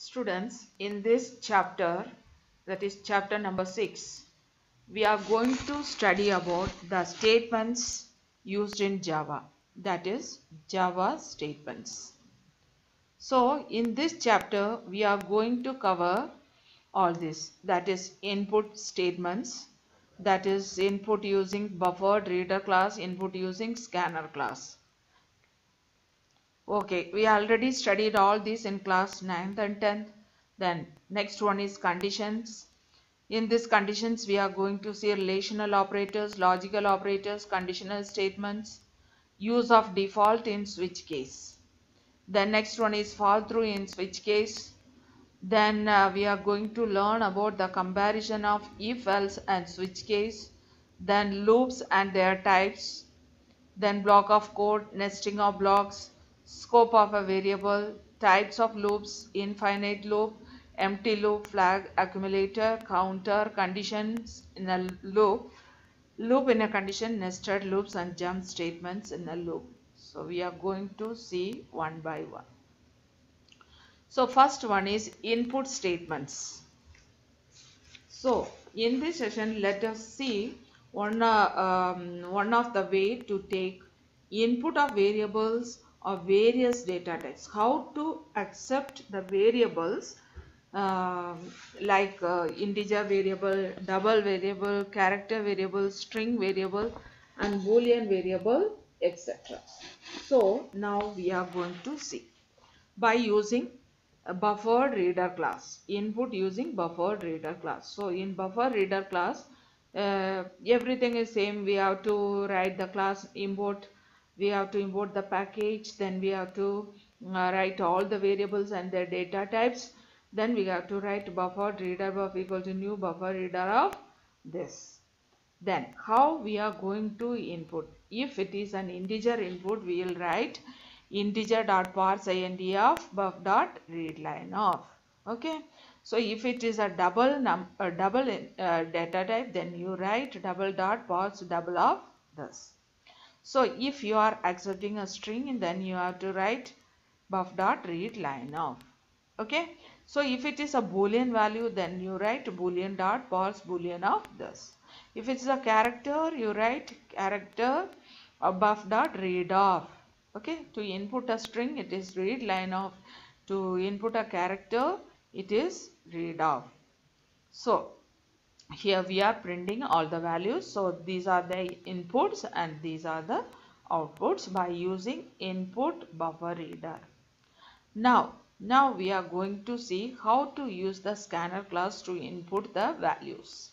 Students, in this chapter, that is chapter number 6, we are going to study about the statements used in Java, that is Java statements. So, in this chapter, we are going to cover all this, that is input statements, that is input using buffered reader class, input using scanner class. Okay, we already studied all this in class 9th and 10th. Then next one is conditions. In these conditions, we are going to see relational operators, logical operators, conditional statements, use of default in switch case. Then next one is fall through in switch case. Then we are going to learn about the comparison of if else and switch case. Then loops and their types. Then block of code, nesting of blocks, scope of a variable, types of loops, infinite loop, empty loop, flag accumulator, counter, conditions in a loop, loop in a condition, nested loops and jump statements in a loop. So we are going to see one by one. So first one is input statements. So in this session, let us see one of the way to take input of variables of various data types. How to accept the variables like integer variable, double variable, character variable, string variable, and boolean variable, etc. So now we are going to see by using a buffered reader class, input using buffered reader class. So in buffer reader class, everything is same. We have to write the class import, we have to import the package, then we have to write all the variables and their data types, then we have to write buffered reader buff equal to new buffer reader of this. Then how we are going to input? If it is an integer input, we will write integer dot parse int of buff dot read line of. Okay. So if it is a double data type, then you write double dot parse double of this. So if you are accepting a string, then you have to write buff dot read line of. Okay. So if it is a boolean value, then you write boolean dot parse boolean of this. If it's a character, you write character buff dot read of. Okay, to input a string, it is read line of. To input a character, it is read of. So here we are printing all the values. So these are the inputs and these are the outputs by using input buffer reader. Now we are going to see how to use the scanner class to input the values.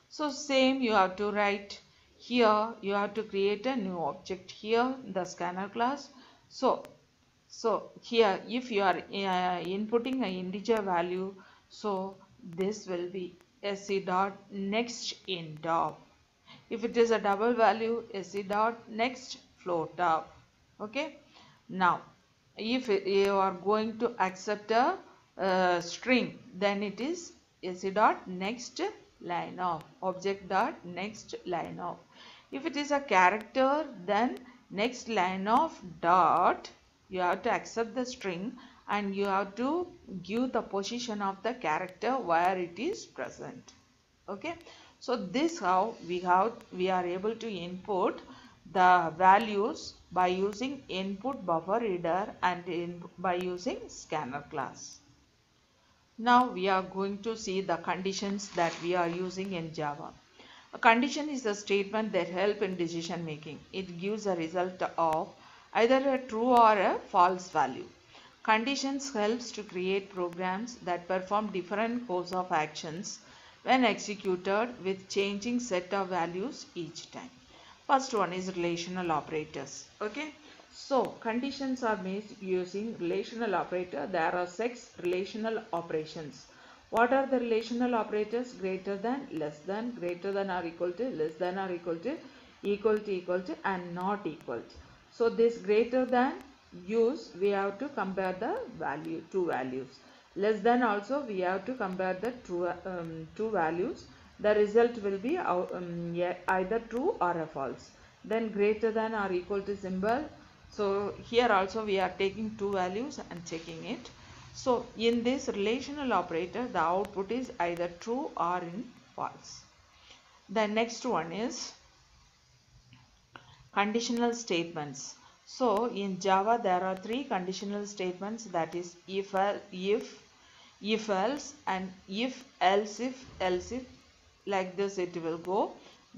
So same, you have to write here, you have to create a new object here in the scanner class. So here if you are inputting an integer value, so this will be sc dot next int of. If it is a double value, sc dot next float of. Okay. Now if you are going to accept a string, then it is sc dot next line of, object dot next line of. If it is a character, then next line of dot, you have to accept the string and you have to give the position of the character where it is present. Okay. So this how we are able to input the values by using input buffer reader and by using scanner class. Now we are going to see the conditions that we are using in Java. A condition is a statement that helps in decision making. It gives a result of either a true or a false value. Conditions helps to create programs that perform different course of actions when executed with changing set of values each time. First one is relational operators. Okay. So conditions are made using relational operator. There are 6 relational operations. What are the relational operators? Greater than, less than, greater than or equal to, less than or equal to, equal to and not equal to. So this greater than use, we have to compare the value, two values. Less than also we have to compare the two values. The result will be either true or a false. Then greater than or equal to symbol. So here also we are taking two values and checking it. So in this relational operator, the output is either true or in false. The next one is conditional statements. So in Java there are three conditional statements, that is if else, and if else if, like this it will go.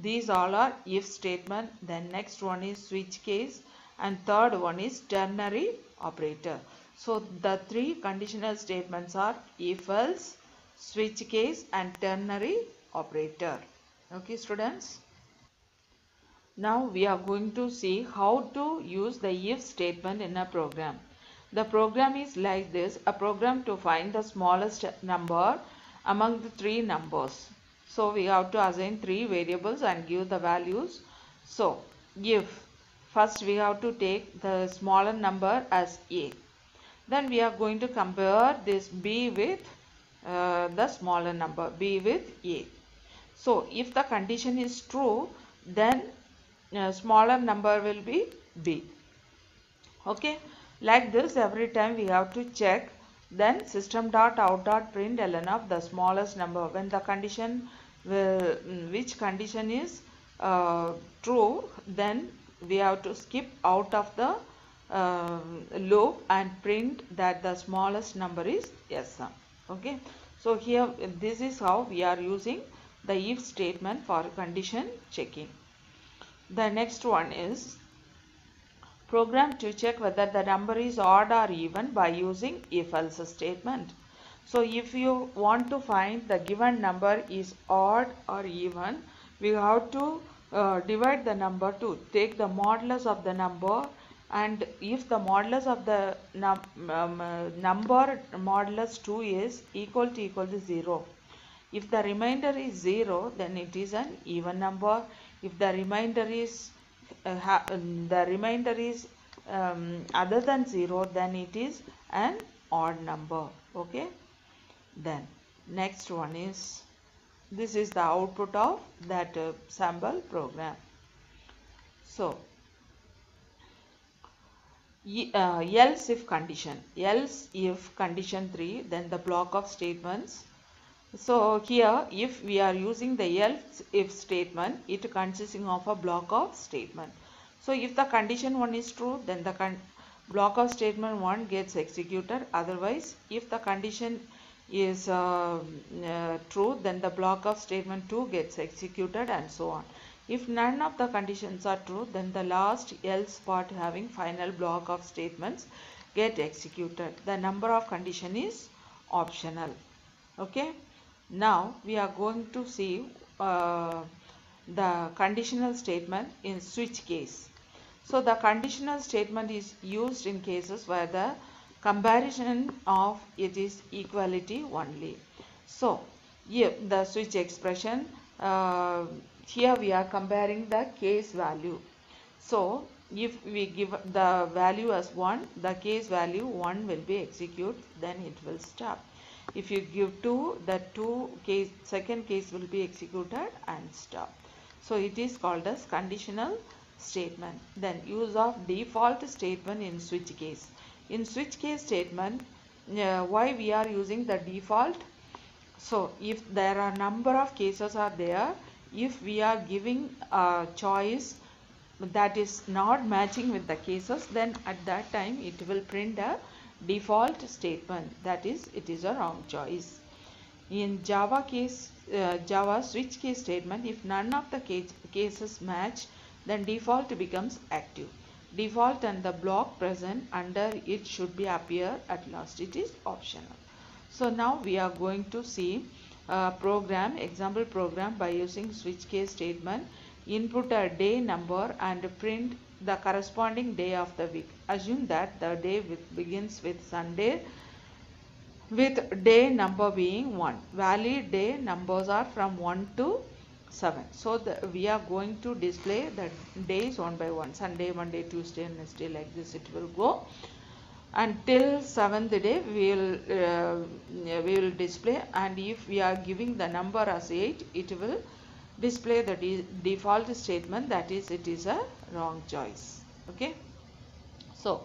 These all are if statement. Then next one is switch case, and third one is ternary operator. So the three conditional statements are if else, switch case, and ternary operator. Okay students. Now we are going to see how to use the if statement in a program. The program is like this: a program to find the smallest number among the three numbers. So we have to assign three variables and give the values. So if first we have to take the smaller number as a, then we are going to compare this b with the smaller number b with a. So if the condition is true, then smaller number will be b. Okay, like this every time we have to check. Then system.out.println of the smallest number. When the condition which condition is true, then we have to skip out of the loop and print that the smallest number is sum. Okay, so here this is how we are using the if statement for condition checking. The next one is program to check whether the number is odd or even by using if else statement. So if you want to find the given number is odd or even, we have to divide the number to take the modulus of the number, and if the modulus of the number modulus 2 is equal to 0, if the remainder is 0, then it is an even number. If the remainder is other than 0, then it is an odd number. Okay. Then next one is, this is the output of that sample program. So else if condition, else if condition 3, then the block of statements. So here if we are using the else if statement, it consisting of a block of statement. So if the condition 1 is true, then the block of statement 1 gets executed. Otherwise, if the condition is true, then the block of statement 2 gets executed, and so on. If none of the conditions are true, then the last else part having final block of statements get executed. The number of condition is optional. Okay. Now we are going to see the conditional statement in switch case. So the conditional statement is used in cases where the comparison of it is equality only. So if the switch expression, here we are comparing the case value. So if we give the value as 1, the case value 1 will be executed, then it will stop. If you give 2, the second case will be executed and stop. So it is called as conditional statement. Then use of default statement in switch case. In switch case statement, why we are using the default? So if there are number of cases are there, if we are giving a choice that is not matching with the cases, then at that time it will print a default statement, that is, it is a wrong choice. In Java switch case statement, if none of the cases match, then default becomes active. Default and the block present under it should be appear at last. It is optional. So now we are going to see example program by using switch case statement. Input a day number and print the corresponding day of the week. Assume that the day begins with Sunday, with day number being 1. Valid day numbers are from 1 to 7. So we are going to display the days one by one. Sunday, Monday, Tuesday, and Wednesday, like this it will go. Until 7th day we will display, and if we are giving the number as 8, it will display the default statement, that is, it is a wrong choice. Okay. So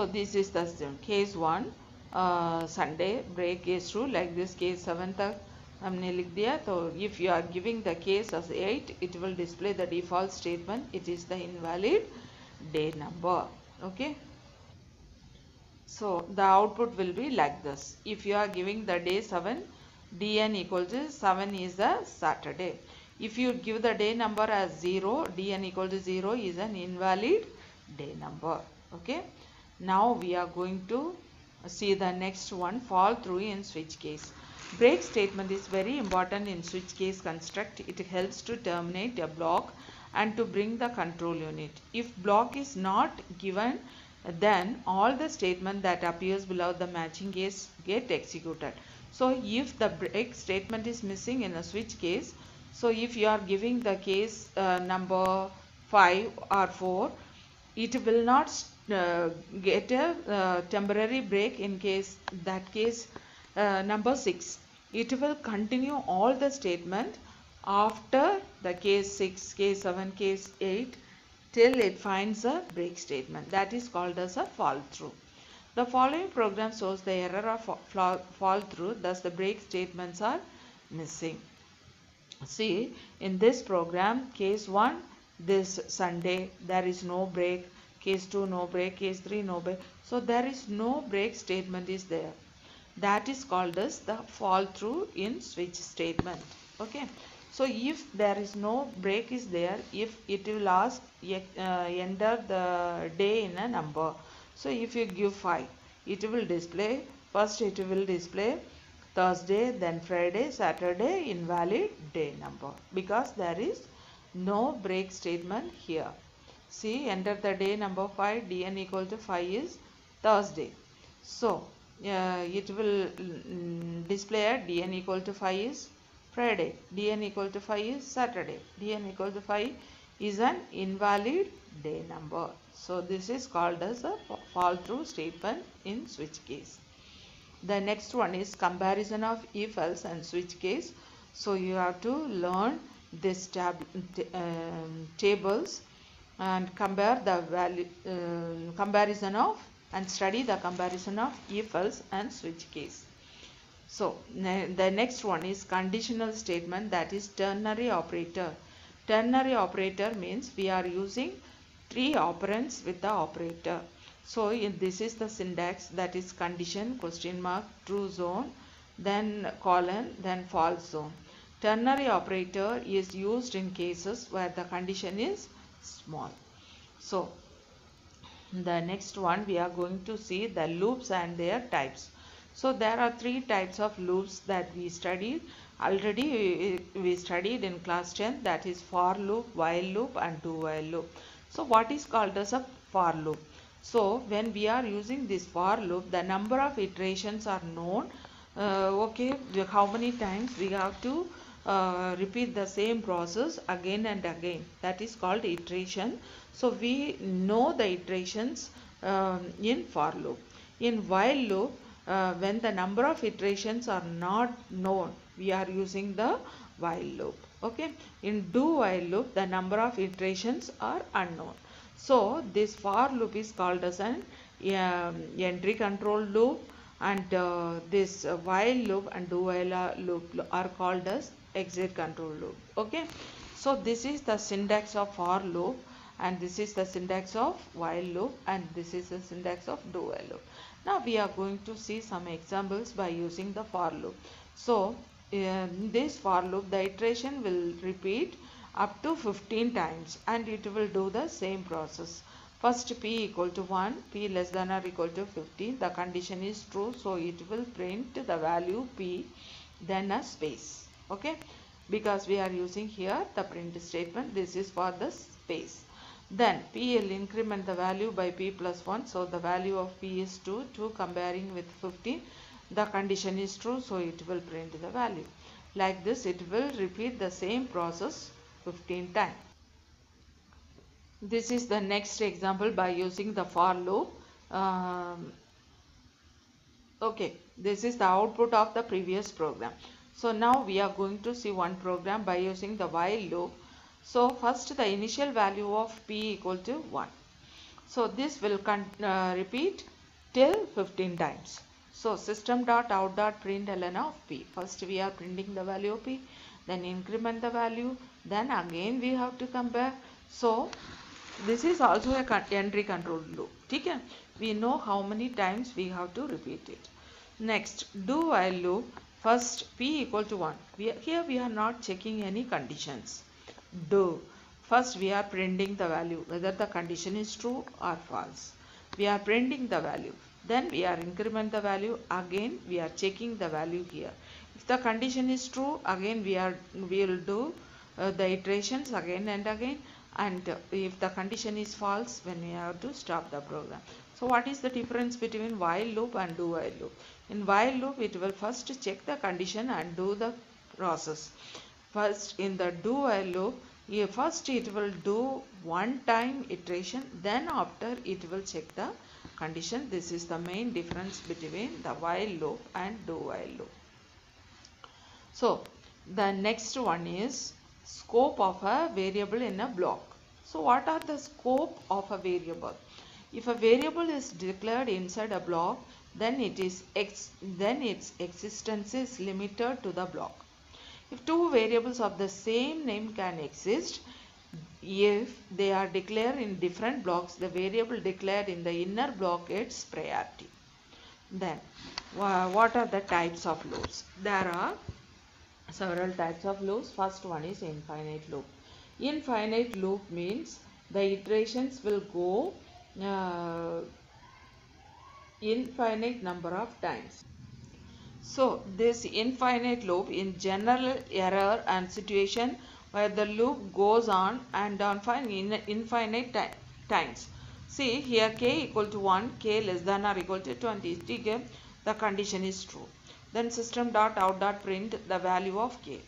this is the case 1. Sunday break case true like this case 7 तक हमने लिख दिया. तो if you are giving the case as 8, it will display the default statement, it is the invalid day number. Okay, so the output will be like this. If you are giving the day 7, dn equal to 7 is a Saturday. If you give the day number as 0, dn equal to 0 is an invalid day number. Okay, now we are going to see the next one, fall through in switch case. Break statement is very important in switch case construct. It helps to terminate a block and to bring the control unit. If block is not given, then all the statement that appears below the matching case get executed. So if the break statement is missing in a switch case, so if you are giving the case number 5 or 4, it will not get a temporary break in case that case number 6. It will continue all the statement after the case 6, case 7, case 8 till it finds a break statement. That is called as a fall through. The following program shows the error of fall through, thus the break statements are missing. See, in this program, case 1, this Sunday, there is no break. Case 2, no break. Case 3, no break. So, there is no break statement is there. That is called as the fall through in switch statement. Okay. So, if there is no break is there, if it will ask enter the day in a number. So, if you give 5, it will display, first it will display Thursday, then Friday, Saturday, invalid day number, because there is no break statement here. See, enter the day number 5, dn equal to 5 is Thursday. So, it will display at dn equal to 5 is Friday, dn equal to 5 is Saturday, dn equal to 5 is an invalid day number. So, this is called as a fall through statement in switch case. The next one is comparison of if else and switch case. So, you have to learn this tables and compare the value comparison of and study the comparison of if else and switch case. So, the next one is conditional statement, that is ternary operator. Ternary operator means we are using 3 operands with the operator. So, this is the syntax, that is condition, question mark, true zone, then colon, then false zone. Ternary operator is used in cases where the condition is small. So, the next one we are going to see the loops and their types. So, there are 3 types of loops that we studied. Already we studied in class 10, that is for loop, while loop and do while loop. So, what is called as a for loop? So, when we are using this for loop, the number of iterations are known. Okay, how many times we have to repeat the same process again and again. That is called iteration. So, we know the iterations in for loop. In while loop, when the number of iterations are not known, we are using the while loop. Okay. In do while loop, the number of iterations are unknown. So, this for loop is called as an entry control loop, and this while loop and do while loop are called as exit control loop. Okay. So, this is the syntax of for loop, and this is the syntax of while loop, and this is the syntax of do while loop. Now, we are going to see some examples by using the for loop. So, in this for loop, the iteration will repeat up to 15 times and it will do the same process. First, p equal to 1, p less than or equal to 15, the condition is true, so it will print the value p, then a space. Okay, because we are using here the print statement, this is for the space. Then p will increment the value by p plus 1, so the value of p is 2, 2 comparing with 15, the condition is true, so it will print the value. Like this, it will repeat the same process 15 times. This is the next example by using the for loop. Okay, this is the output of the previous program. So, now we are going to see one program by using the while loop. So, first the initial value of p equal to 1. So, this will repeat till 15 times. So system dot out dot println of p. First we are printing the value of p, then increment the value, then again we have to compare. So this is also a entry control loop. Okay? We know how many times we have to repeat it. Next, do while loop. First p equal to 1. Here we are not checking any conditions. Do. First we are printing the value whether the condition is true or false. We are printing the value. Then we are increment the value. Again we are checking the value here. If the condition is true, again we will do the iterations again and again. And if the condition is false, when we have to stop the program. So what is the difference between while loop and do while loop? In while loop it will first check the condition and do the process. First in the do while loop, first it will do one time iteration, then after it will check the condition. This is the main difference between the while loop and do while loop. So the next one is scope of a variable in a block. So what are the scope of a variable? If a variable is declared inside a block, then its existence is limited to the block. If two variables of the same name can exist, if they are declared in different blocks, the variable declared in the inner block gets priority. Then what are the types of loops? There are several types of loops. First one is infinite loop. Infinite loop means the iterations will go infinite number of times. So this infinite loop in general error and situation where the loop goes on and on in infinite times. See here k equal to 1, k less than or equal to 20. The condition is true. Then system dot out dot print the value of k.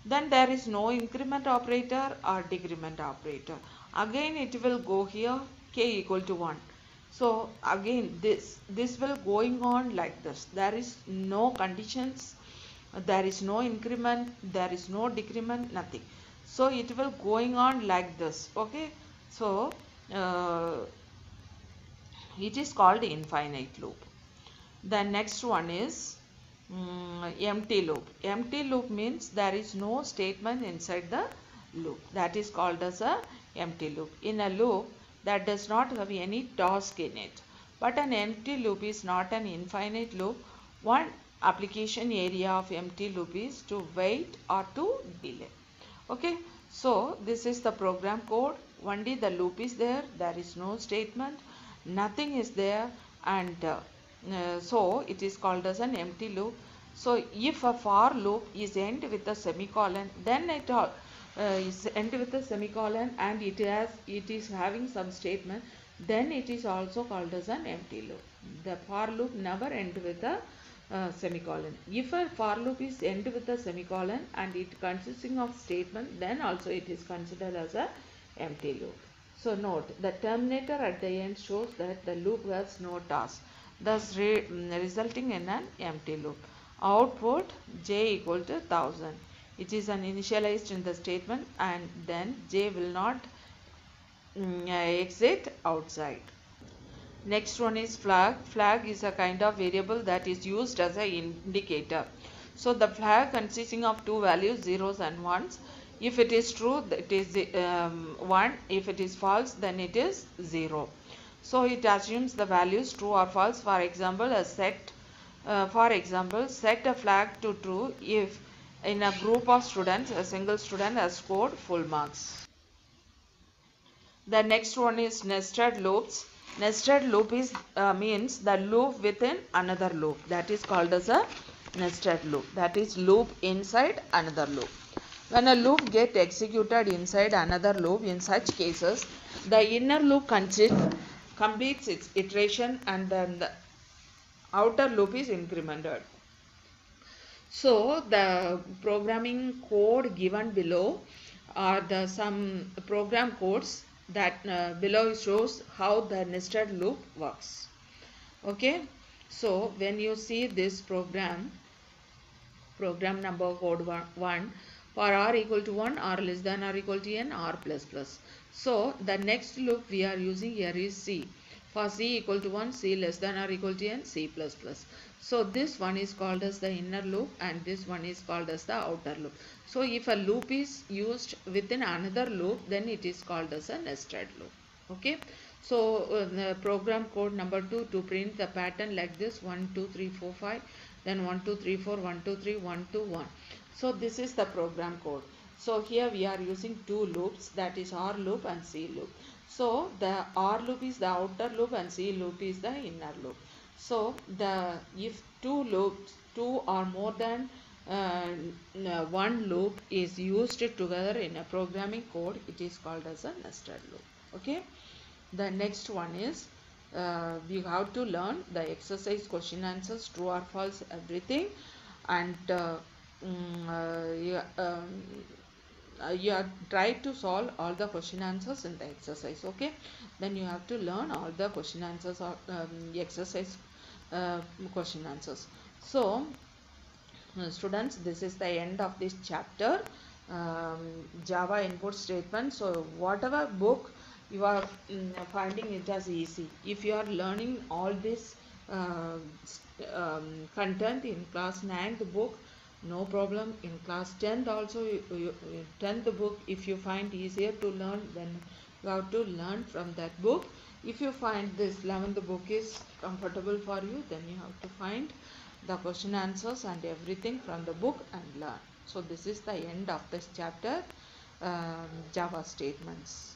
Then there is no increment operator or decrement operator. Again it will go here k equal to 1. So again this will going on like this. There is no conditions, there is no increment, there is no decrement, nothing. So it will going on like this. Okay. So it is called infinite loop. The next one is empty loop. Empty loop means there is no statement inside the loop. That is called as a empty loop. In a loop that does not have any task in it. But an empty loop is not an infinite loop. One application area of empty loop is to wait or to delay. Okay. So this is the program code. Only the loop is there. There is no statement. Nothing is there. And so it is called as an empty loop. So if a for loop is end with a semicolon, then it is end with a semicolon and it is having some statement, then it is also called as an empty loop. The for loop never end with a semicolon. If a for loop is end with a semicolon and it consisting of statement, then also it is considered as a empty loop. So note, the terminator at the end shows that the loop has no task, thus resulting in an empty loop. Output j equal to 1000. It is an initialized in the statement and then j will not exit outside. Next one is flag. Flag is a kind of variable that is used as an indicator. So the flag consisting of two values, zeros and ones. If it is true, it is 1. If it is false, then it is 0. So it assumes the values true or false. For example, set a flag to true if in a group of students, a single student has scored full marks. The next one is nested loops. Nested loop is means the loop within another loop. That is called as a nested loop. That is loop inside another loop. When a loop gets executed inside another loop, in such cases, the inner loop completes its iteration and then the outer loop is incremented. So the programming code given below are some program codes that below shows how the nested loop works. Okay. So when you see this program number code 1 for r equal to 1, r less than or equal to n, r plus plus. So the next loop we are using here is C. For c equal to 1, c less than or equal to n, c plus plus. So this one is called as the inner loop and this one is called as the outer loop. So if a loop is used within another loop, then it is called as a nested loop. Okay. So the program code number 2 to print the pattern like this: 1 2 3 4 5, then 1 2 3 4, 1 2 3 1 2 1. So this is the program code. So here we are using two loops, that is OR loop and C loop. So the OR loop is the outer loop and C loop is the inner loop. So if two or more than one loop is used together in a programming code, it is called as a nested loop. Okay. The next one is we have to learn the exercise question answers, true or false, everything, and you have tried to solve all the question answers in the exercise. Okay, then you have to learn all the question answers or exercise question answers. So students, this is the end of this chapter, Java input statement. So whatever book you are finding it as easy, if you are learning all this content in class 9th book, no problem. In class 10th also, 10th book, if you find easier to learn, then you have to learn from that book. If you find this 11th book is comfortable for you, then you have to find the question answers and everything from the book and learn. So this is the end of this chapter, Java statements.